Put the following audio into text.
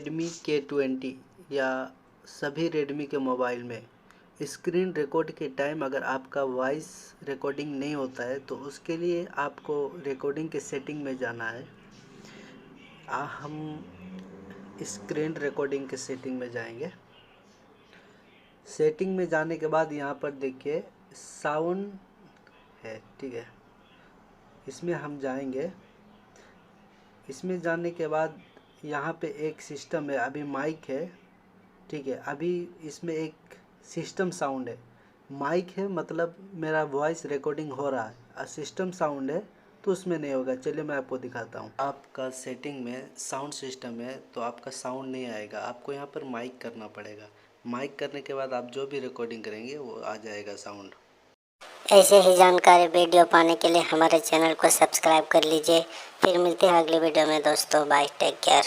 Redmi K20 या सभी Redmi के मोबाइल में स्क्रीन रिकॉर्ड के टाइम अगर आपका वॉइस रिकॉर्डिंग नहीं होता है तो उसके लिए आपको रिकॉर्डिंग के सेटिंग में जाना है। हम स्क्रीन रिकॉर्डिंग के सेटिंग में जाएंगे। सेटिंग में जाने के बाद यहाँ पर देखिए साउंड है, ठीक है, इसमें हम जाएंगे। इसमें जाने के बाद यहाँ पे एक सिस्टम है, अभी माइक है, ठीक है, अभी इसमें एक सिस्टम साउंड है। माइक है मतलब मेरा वॉइस रिकॉर्डिंग हो रहा है, सिस्टम साउंड है तो उसमें नहीं होगा। चलिए मैं आपको दिखाता हूँ। आपका सेटिंग में साउंड सिस्टम है तो आपका साउंड नहीं आएगा, आपको यहाँ पर माइक करना पड़ेगा। माइक करने के बाद आप जो भी रिकॉर्डिंग करेंगे वो आ जाएगा साउंड। ऐसे ही जानकारी वीडियो पाने के लिए हमारे चैनल को सब्सक्राइब कर लीजिए। फिर मिलते हैं अगली वीडियो में दोस्तों। Bye, take care.